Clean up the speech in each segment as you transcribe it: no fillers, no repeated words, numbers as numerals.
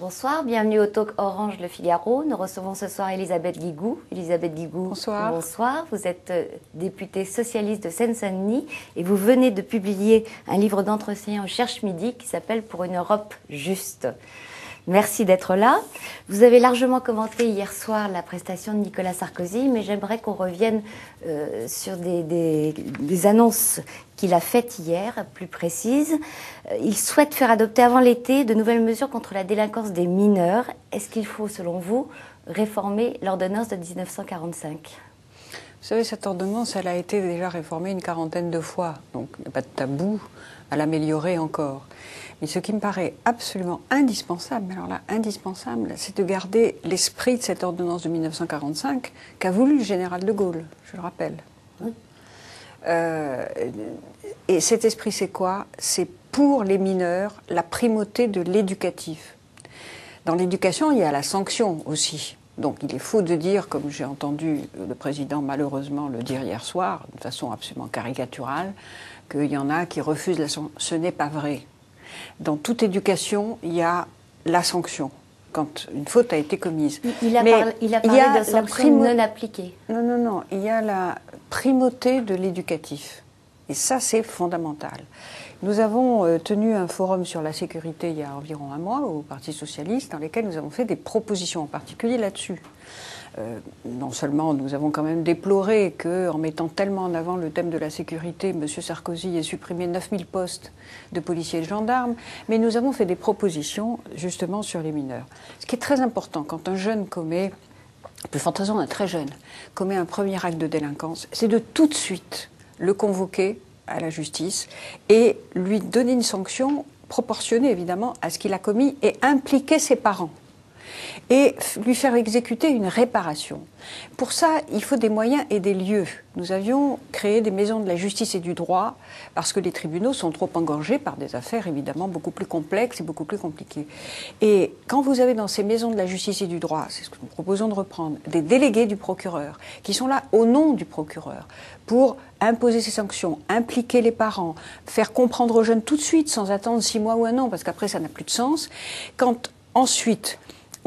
Bonsoir, bienvenue au Talk Orange Le Figaro. Nous recevons ce soir Elisabeth Guigou. Elisabeth Guigou, bonsoir. Bonsoir, vous êtes députée socialiste de Seine-Saint-Denis et vous venez de publier un livre d'entretien au Cherche Midi qui s'appelle Pour une Europe juste. Merci d'être là. Vous avez largement commenté hier soir la prestation de Nicolas Sarkozy, mais j'aimerais qu'on revienne sur des annonces qu'il a faites hier, plus précises. Il souhaite faire adopter avant l'été de nouvelles mesures contre la délinquance des mineurs. Est-ce qu'il faut, selon vous, réformer l'ordonnance de 1945 ? Vous savez, cette ordonnance, elle a été déjà réformée une quarantaine de fois, donc il n'y a pas de tabou à l'améliorer encore. Mais ce qui me paraît absolument indispensable, alors là, indispensable, c'est de garder l'esprit de cette ordonnance de 1945 qu'a voulu le général de Gaulle, je le rappelle. Oui. Et cet esprit, c'est quoi? C'est pour les mineurs la primauté de l'éducatif. Dans l'éducation, il y a la sanction aussi. Donc il est faux de dire, comme j'ai entendu le président malheureusement le dire hier soir, de façon absolument caricaturale, qu'il y en a qui refusent la sanction. Ce n'est pas vrai. Dans toute éducation, il y a la sanction, quand une faute a été commise. Il a parlé de sanctions non appliquées. Non. Il y a la primauté de l'éducatif. Et ça, c'est fondamental. Nous avons tenu un forum sur la sécurité il y a environ un mois au Parti Socialiste, dans lequel nous avons fait des propositions, en particulier là-dessus. Non seulement nous avons quand même déploré qu'en mettant tellement en avant le thème de la sécurité, M. Sarkozy ait supprimé 9000 postes de policiers et de gendarmes, mais nous avons fait des propositions justement sur les mineurs. Ce qui est très important quand un jeune commet, plus fortement un très jeune, commet un premier acte de délinquance, c'est de tout de suite le convoquer à la justice et lui donner une sanction proportionnée évidemment à ce qu'il a commis et impliquer ses parents. Et lui faire exécuter une réparation. Pour ça, il faut des moyens et des lieux. Nous avions créé des maisons de la justice et du droit parce que les tribunaux sont trop engorgés par des affaires évidemment beaucoup plus complexes et beaucoup plus compliquées. Et quand vous avez dans ces maisons de la justice et du droit, c'est ce que nous proposons de reprendre, des délégués du procureur qui sont là au nom du procureur pour imposer ces sanctions, impliquer les parents, faire comprendre aux jeunes tout de suite sans attendre 6 mois ou 1 an parce qu'après ça n'a plus de sens. Quand ensuite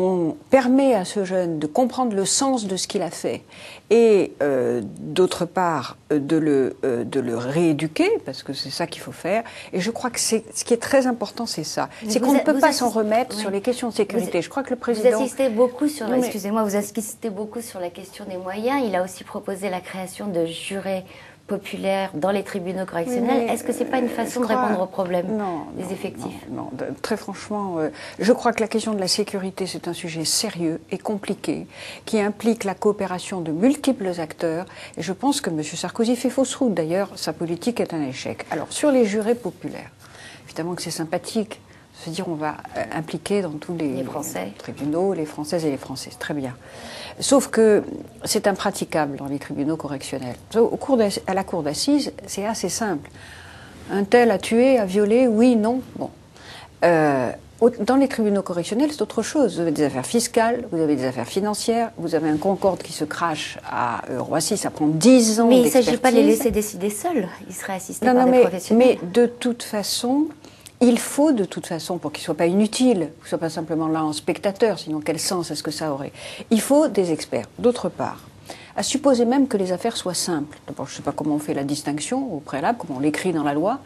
on permet à ce jeune de comprendre le sens de ce qu'il a fait et d'autre part de le rééduquer, parce que c'est ça qu'il faut faire. Et je crois que ce qui est très important, c'est ça. C'est qu'on ne peut pas s'en remettre sur les questions de sécurité. Je crois que le président... Vous insistez beaucoup sur... Excusez-moi, vous insistez beaucoup sur la question des moyens. Il a aussi proposé la création de jurés populaire dans les tribunaux correctionnels. Est-ce que c'est pas une façon de répondre au problème des effectifs? Non, très franchement, je crois que la question de la sécurité, c'est un sujet sérieux et compliqué, qui implique la coopération de multiples acteurs. Et je pense que M. Sarkozy fait fausse route. D'ailleurs, sa politique est un échec. Alors, sur les jurés populaires, évidemment que c'est sympathique. Se dire on va impliquer dans tous les tribunaux, les Françaises et les Français, très bien. Sauf que c'est impraticable dans les tribunaux correctionnels. À la cour d'assises, c'est assez simple. Un tel a tué, a violé, oui, non, bon. Dans les tribunaux correctionnels, c'est autre chose. Vous avez des affaires fiscales, vous avez des affaires financières, vous avez un Concorde qui se crache à Roissy, ça prend 10 ans d'expertise. Mais il ne s'agit pas de les laisser décider seuls, ils seraient assistés par des professionnels. Mais de toute façon... Il faut de toute façon, pour qu'il ne soit pas inutile, qu'il ne soit pas simplement là en spectateur, sinon quel sens est-ce que ça aurait? Il faut des experts. D'autre part, à supposer même que les affaires soient simples. D'abord, je ne sais pas comment on fait la distinction au préalable, comment on l'écrit dans la loi,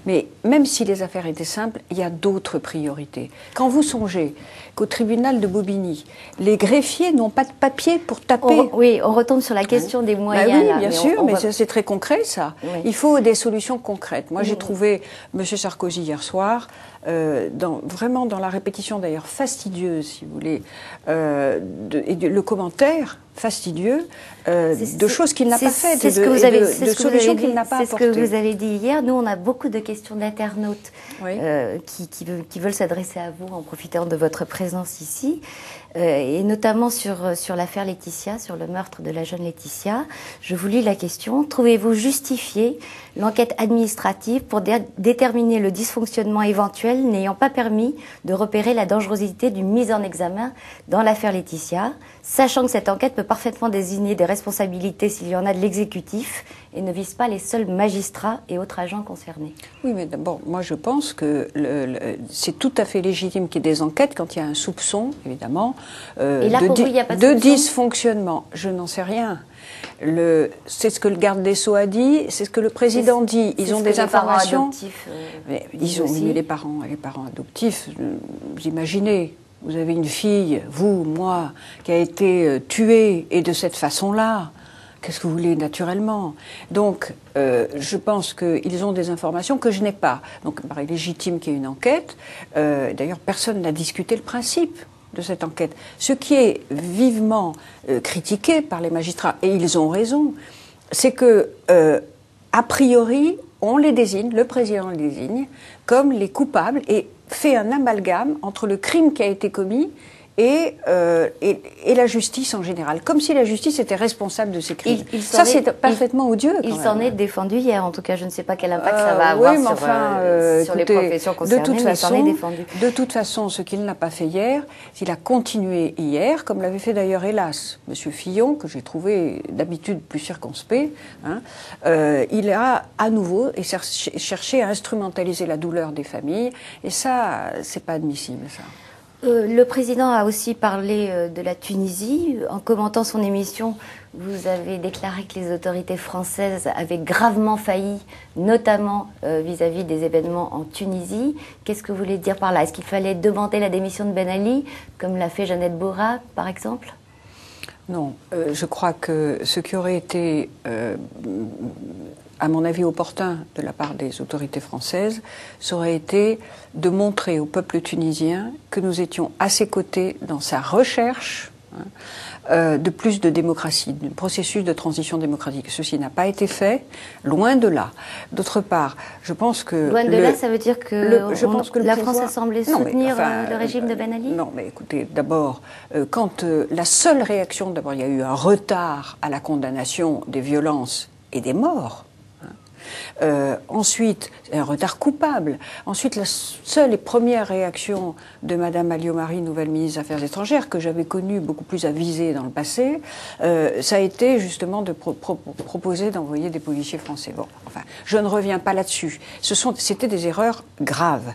mais même si les affaires étaient simples, il y a d'autres priorités. Quand vous songez qu'au tribunal de Bobigny, les greffiers n'ont pas de papier pour taper... On retombe sur la question des moyens. Oui, bien sûr, mais c'est très concret, ça. Oui. Il faut des solutions concrètes. Moi, j'ai trouvé M. Sarkozy hier soir... vraiment dans la répétition d'ailleurs fastidieuse, si vous voulez, et le commentaire fastidieux de choses qu'il n'a pas faites, de solutions qu'il n'a pas apportées. C'est ce que vous avez dit hier. Nous, on a beaucoup de questions d'internautes qui veulent s'adresser à vous en profitant de votre présence ici, et notamment sur l'affaire Laetitia, sur le meurtre de la jeune Laetitia. Je vous lis la question. Trouvez-vous justifié l'enquête administrative pour déterminer le dysfonctionnement éventuel n'ayant pas permis de repérer la dangerosité d'une mise en examen dans l'affaire Laetitia, sachant que cette enquête peut parfaitement désigner des responsabilités s'il y en a de l'exécutif et ne vise pas les seuls magistrats et autres agents concernés. Oui, mais d'abord, moi je pense que c'est tout à fait légitime qu'il y ait des enquêtes quand il y a un soupçon, évidemment, et là, pour vous, il n'y a pas de soupçon ? dysfonctionnement. Je n'en sais rien. C'est ce que le garde des Sceaux a dit, c'est ce que le président dit. Ils ont des informations. Mais les parents adoptifs, vous imaginez, vous avez une fille, vous, moi, qui a été tuée, et de cette façon-là. Qu'est-ce que vous voulez, naturellement? Donc, je pense qu'ils ont des informations que je n'ai pas. Donc, il paraît légitime qu'il y ait une enquête. D'ailleurs, personne n'a discuté le principe de cette enquête. Ce qui est vivement critiqué par les magistrats, et ils ont raison, c'est que, a priori, on les désigne, le président les désigne, comme les coupables, et fait un amalgame entre le crime qui a été commis et la justice en général, comme si la justice était responsable de ces crimes. Ça, c'est parfaitement odieux. Il s'en est défendu hier, en tout cas. Je ne sais pas quel impact ça va avoir sur les professions concernées, mais il s'en est défendu. De toute façon, ce qu'il n'a pas fait hier, il a continué hier, comme l'avait fait d'ailleurs, hélas, M. Fillon, que j'ai trouvé d'habitude plus circonspect. Il a à nouveau cherché à instrumentaliser la douleur des familles, et ça, c'est pas admissible, ça. Le président a aussi parlé de la Tunisie. En commentant son émission, vous avez déclaré que les autorités françaises avaient gravement failli, notamment vis-à-vis des événements en Tunisie. Qu'est-ce que vous voulez dire par là? Est-ce qu'il fallait demander la démission de Ben Ali, comme l'a fait Jeannette Bourra, par exemple? Non, je crois que ce qui aurait été, à mon avis, opportun de la part des autorités françaises, ça aurait été de montrer au peuple tunisien que nous étions à ses côtés dans sa recherche de plus de démocratie, d'un processus de transition démocratique. Ceci n'a pas été fait, loin de là. D'autre part, je pense que... Loin de là, ça veut dire que, la France a semblé soutenir le régime de Ben Ali? Non, mais écoutez, d'abord, quand la seule réaction, d'abord, il y a eu un retard à la condamnation des violences et des morts. Ensuite, un retard coupable. Ensuite, la seule et première réaction de Mme Alliot-Marie, nouvelle ministre des Affaires étrangères, que j'avais connue beaucoup plus avisée dans le passé, ça a été justement de proposer d'envoyer des policiers français. Bon, enfin, je ne reviens pas là-dessus. C'était des erreurs graves.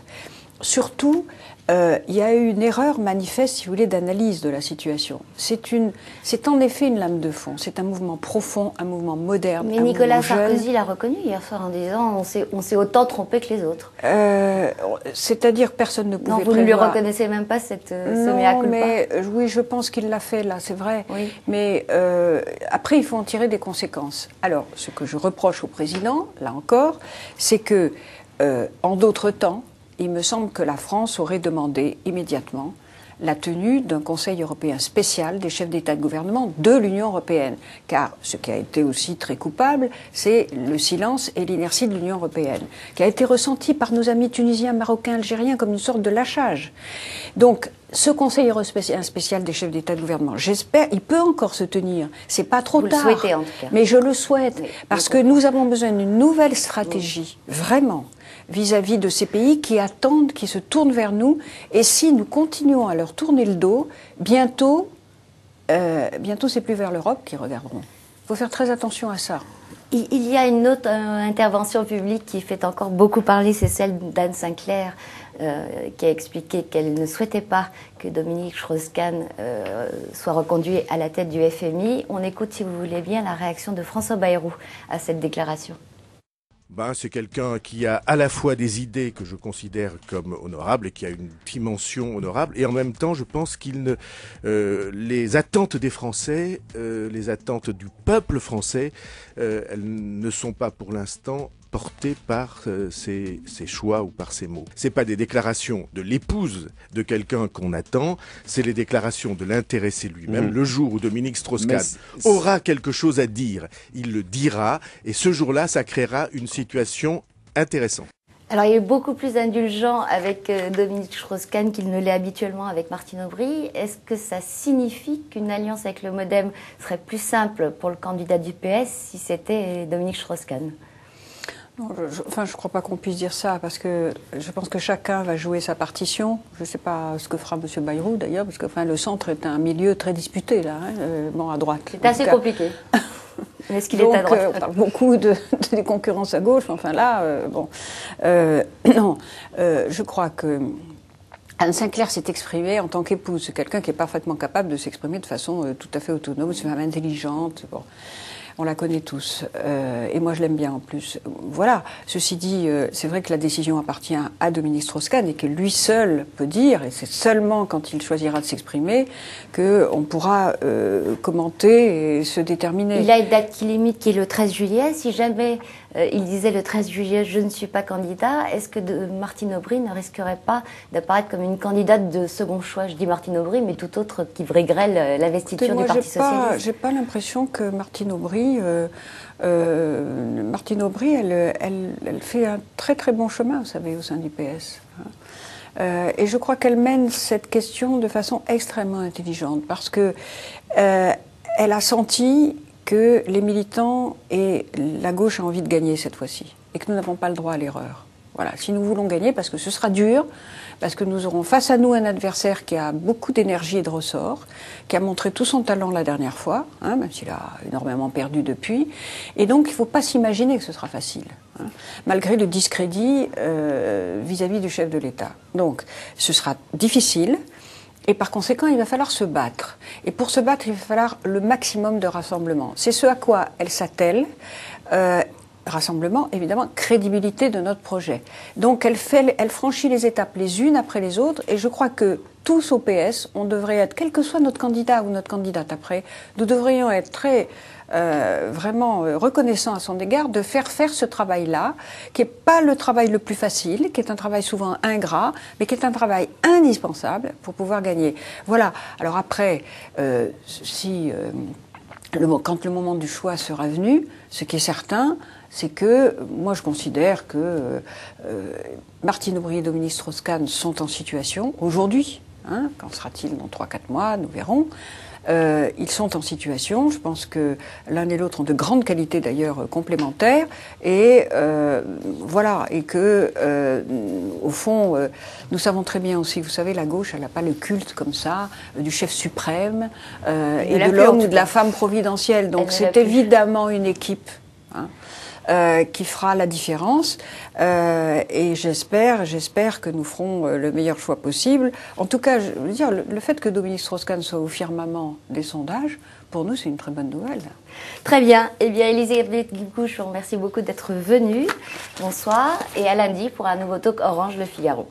Surtout, il y a eu une erreur manifeste, si vous voulez, d'analyse de la situation. C'est en effet une lame de fond. C'est un mouvement profond, un mouvement moderne. Mais Nicolas Sarkozy l'a reconnu hier soir en disant on s'est autant trompé que les autres. C'est-à-dire personne ne pouvait prévoir. Non, vous ne lui reconnaissez même pas ce mea culpa. Mais oui, je pense qu'il l'a fait là, c'est vrai. Oui. Mais après, il faut en tirer des conséquences. Alors, ce que je reproche au président, là encore, c'est que en d'autres temps, il me semble que la France aurait demandé immédiatement la tenue d'un Conseil européen spécial des chefs d'État et de gouvernement de l'Union européenne. Car ce qui a été aussi très coupable, c'est le silence et l'inertie de l'Union européenne, qui a été ressenti par nos amis tunisiens, marocains, algériens comme une sorte de lâchage. Donc, ce Conseil européen spécial des chefs d'État et de gouvernement, j'espère, il peut encore se tenir. C'est pas trop tard. Vous le souhaitez en tout cas. Mais je le souhaite. Parce que nous avons besoin d'une nouvelle stratégie, vraiment, vis-à-vis de ces pays qui attendent, qui se tournent vers nous. Et si nous continuons à leur tourner le dos, bientôt c'est plus vers l'Europe qu'ils regarderont. Il faut faire très attention à ça. Il y a une autre intervention publique qui fait encore beaucoup parler, c'est celle d'Anne Sinclair, qui a expliqué qu'elle ne souhaitait pas que Dominique Strauss-Kahn soit reconduit à la tête du FMI. On écoute, si vous voulez bien, la réaction de François Bayrou à cette déclaration. C'est quelqu'un qui a à la fois des idées que je considère comme honorables et qui a une dimension honorable, et en même temps je pense les attentes des Français, les attentes du peuple français, elles ne sont pas pour l'instant portées par ses choix ou par ses mots. C'est pas des déclarations de l'épouse de quelqu'un qu'on attend, c'est les déclarations de l'intéressé lui-même. Le jour où Dominique Strauss-Kahn aura quelque chose à dire, il le dira, et ce jour-là, ça créera une situation intéressante. Alors, il est beaucoup plus indulgent avec Dominique Strauss-Kahn qu'il ne l'est habituellement avec Martine Aubry. Est-ce que ça signifie qu'une alliance avec le MoDem serait plus simple pour le candidat du PS si c'était Dominique Strauss-Kahn ? Non, je ne crois pas qu'on puisse dire ça, parce que je pense que chacun va jouer sa partition. Je ne sais pas ce que fera M. Bayrou, d'ailleurs, parce que le centre est un milieu très disputé, là, à droite. C'est assez compliqué. Est-ce qu'il est à droite? On parle beaucoup des concurrences à gauche, enfin là, non, je crois que Anne Sinclair s'est exprimée en tant qu'épouse. C'est quelqu'un qui est parfaitement capable de s'exprimer de façon tout à fait autonome, c'est une femme intelligente. Bon. On la connaît tous, et moi je l'aime bien en plus. Voilà, ceci dit, c'est vrai que la décision appartient à Dominique Strauss-Kahn et que lui seul peut dire, et c'est seulement quand il choisira de s'exprimer, qu'on pourra commenter et se déterminer. Il a une date limite qui est le 13 juillet. Si jamais il disait le 13 juillet, je ne suis pas candidat, est-ce que Martine Aubry ne risquerait pas d'apparaître comme une candidate de second choix? Je dis Martine Aubry, mais tout autre qui briguerait l'investiture du Parti socialiste. J'ai pas l'impression que Martine Aubry, elle fait un très très bon chemin, vous savez, au sein du PS. Et je crois qu'elle mène cette question de façon extrêmement intelligente, parce que elle a senti que les militants et la gauche ont envie de gagner cette fois-ci, et que nous n'avons pas le droit à l'erreur. Voilà, si nous voulons gagner, parce que ce sera dur, parce que nous aurons face à nous un adversaire qui a beaucoup d'énergie et de ressort, qui a montré tout son talent la dernière fois, même s'il a énormément perdu depuis, et donc il ne faut pas s'imaginer que ce sera facile, malgré le discrédit vis-à-vis du chef de l'État. Donc ce sera difficile, et par conséquent il va falloir se battre. Et pour se battre, il va falloir le maximum de rassemblement. C'est ce à quoi elle s'attelle. Rassemblement, évidemment, crédibilité de notre projet. Donc elle franchit les étapes les unes après les autres, et je crois que tous au PS, on devrait être, quel que soit notre candidat ou notre candidate après, nous devrions être très vraiment reconnaissants à son égard de faire ce travail-là, qui n'est pas le travail le plus facile, qui est un travail souvent ingrat, mais qui est un travail indispensable pour pouvoir gagner. Voilà. Alors après, quand le moment du choix sera venu, ce qui est certain, c'est que moi je considère que Martine Aubry et Dominique Strauss-Kahn sont en situation, aujourd'hui, qu'en sera-t-il dans 3-4 mois, nous verrons, ils sont en situation, je pense que l'un et l'autre ont de grandes qualités d'ailleurs complémentaires, et voilà, et que au fond, nous savons très bien aussi, vous savez, la gauche, elle n'a pas le culte comme ça du chef suprême et de l'homme ou de la femme providentielle, donc c'est évidemment une équipe qui fera la différence, et j'espère que nous ferons le meilleur choix possible. En tout cas, je veux dire, le fait que Dominique Strauss-Kahn soit au firmament des sondages, pour nous, c'est une très bonne nouvelle. Très bien. Eh bien, Élisabeth Guilloucou, je vous remercie beaucoup d'être venue. Bonsoir, et à lundi pour un nouveau talk Orange Le Figaro.